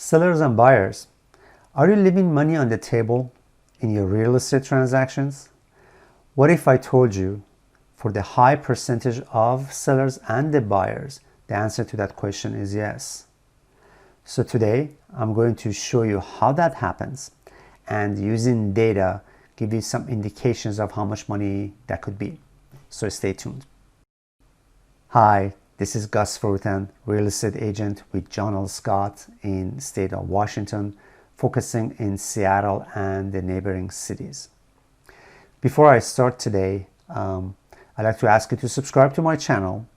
Sellers and buyers, are you leaving money on the table in your real estate transactions? What if I told you for the high percentage of sellers and the buyers, the answer to that question is yes. So today I'm going to show you how that happens and using data give you some indications of how much money that could be. So stay tuned. Hi, this is Gus Frutan, real estate agent with John L. Scott in state of Washington, focusing in Seattle and the neighboring cities. Before I start today, I'd like to ask you to subscribe to my channel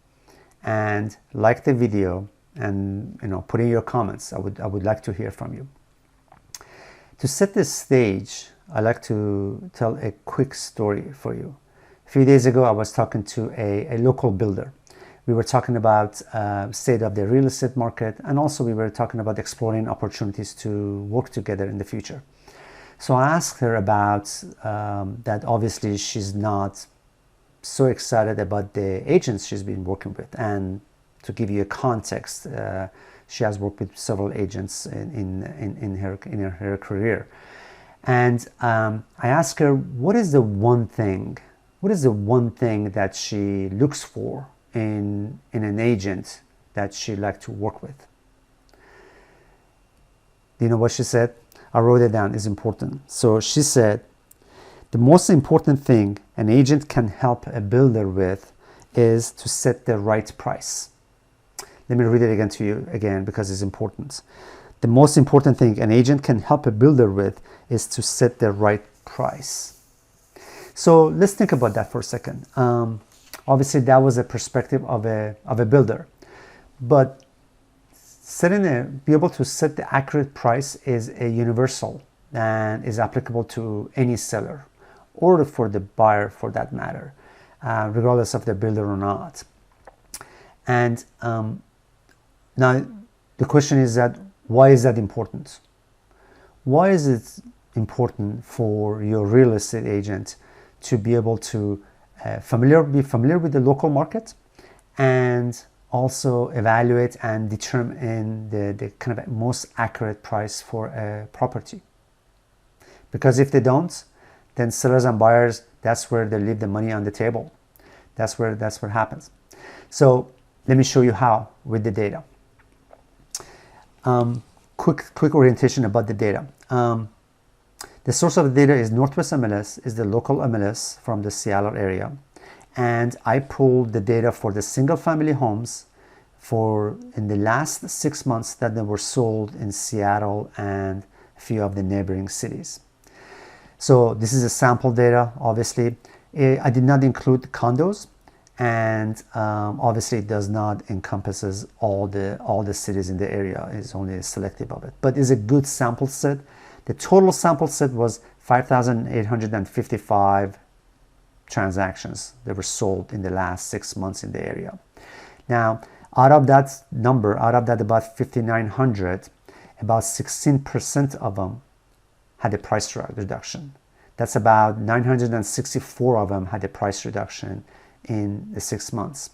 and like the video and put in your comments. I would like to hear from you. To set the stage, I'd like to tell a quick story for you. A few days ago, I was talking to a local builder. We were talking about state of the real estate market, and also we were talking about exploring opportunities to work together in the future. So I asked her about that. Obviously, she's not so excited about the agents she's been working with, and to give you a context, she has worked with several agents in her career. And I asked her, what is the one thing that she looks for in an agent that she'd like to work with? Do you know what she said? I wrote it down. It's important. So she said, the most important thing an agent can help a builder with is to set the right price. Let me read it again to you again because it's important. The most important thing an agent can help a builder with is to set the right price. So let's think about that for a second. Obviously, that was a perspective of a builder, but be able to set the accurate price is a universal and is applicable to any seller or for the buyer for that matter, regardless of the builder or not. And now the question is that why is that important? Why is it important for your real estate agent to be able to be familiar with the local market and also evaluate and determine the kind of most accurate price for a property? Because if they don't, then sellers and buyers, that's where they leave the money on the table. That's what happens. So let me show you how with the data. Quick orientation about the data. The source of the data is Northwest MLS, is the local MLS from the Seattle area. And I pulled the data for the single family homes in the last 6 months that they were sold in Seattle and a few of the neighboring cities. So this is a sample data, obviously. I did not include condos, and obviously it does not encompasses all the cities in the area. It's only selective of it, but it's a good sample set. The total sample set was 5,855 transactions that were sold in the last 6 months in the area. Now, out of that about 5,900, about 16% of them had a price reduction. That's about 964 of them had a price reduction in the 6 months.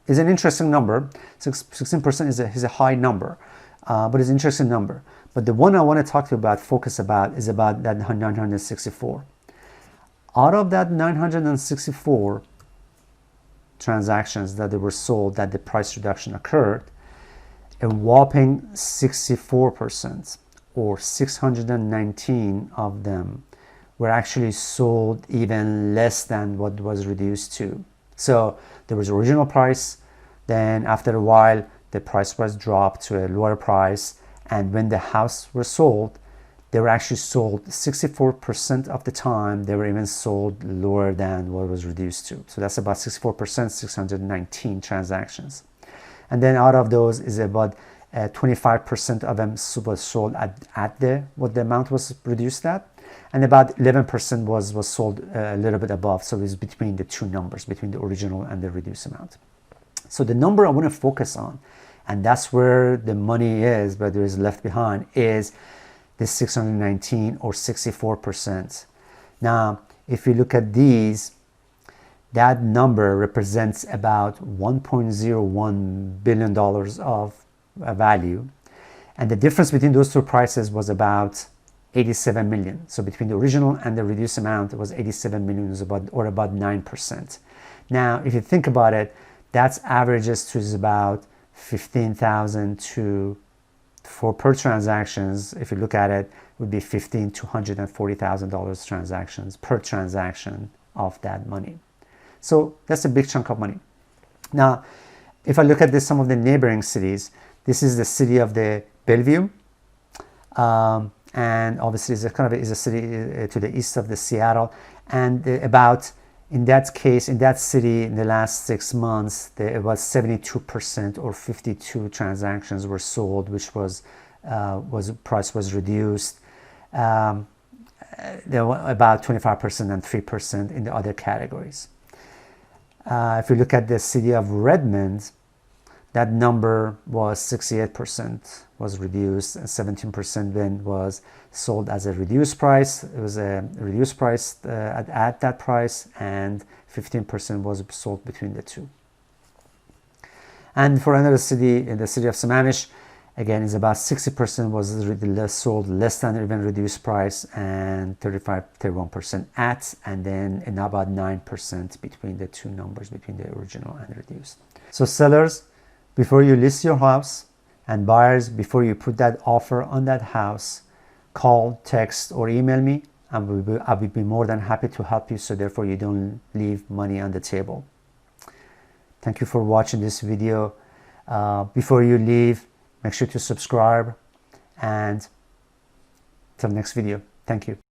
It's an interesting number. 16% is a high number, but it's an interesting number. But the one I want to talk to you about, focus about, is about that 964. Out of that 964 transactions that they were sold, that the price reduction occurred, a whopping 64% or 619 of them were actually sold even less than what was reduced to. So there was original price, then after a while the price was dropped to a lower price, and when the house were sold, they were actually sold 64% of the time. They were even sold lower than what was reduced to. So that's about 64%, 619 transactions. And then out of those is about 25% of them was sold at what the amount was reduced at, and about 11% was sold a little bit above. So it's between the two numbers, between the original and the reduced amount. So the number I want to focus on, and that's where the money is, but there is left behind, is this 619 or 64%. Now, if you look at these, that number represents about $1.01 billion of value. And the difference between those two prices was about 87 million. So between the original and the reduced amount, it was 87 million, or about 9%. Now, if you think about it, that's averages to about 15,000 to, for per transactions. If you look at it, it would be $15,000 to $140,000 transactions per transaction of that money. So that's a big chunk of money. Now, if I look at this, some of the neighboring cities, this is the city of the Bellevue, and obviously it's a city to the east of the Seattle, and in that case, in that city, in the last 6 months, it was 72% or 52 transactions were sold, which price was reduced. There were about 25% and 3% in the other categories. If you look at the city of Redmond, that number was 68% was reduced, and 17% then was sold as a reduced price. It was a reduced price at that price, and 15% was sold between the two. And for another city, in the city of Sammamish, again, is about 60% was sold less than even reduced price, and 31% at, and then about 9% between the two numbers, between the original and reduced. So sellers, before you list your house, and buyers, before you put that offer on that house, call, text, or email me, and I will be more than happy to help you, so therefore you don't leave money on the table. Thank you for watching this video. Before you leave, make sure to subscribe, and till next video. Thank you.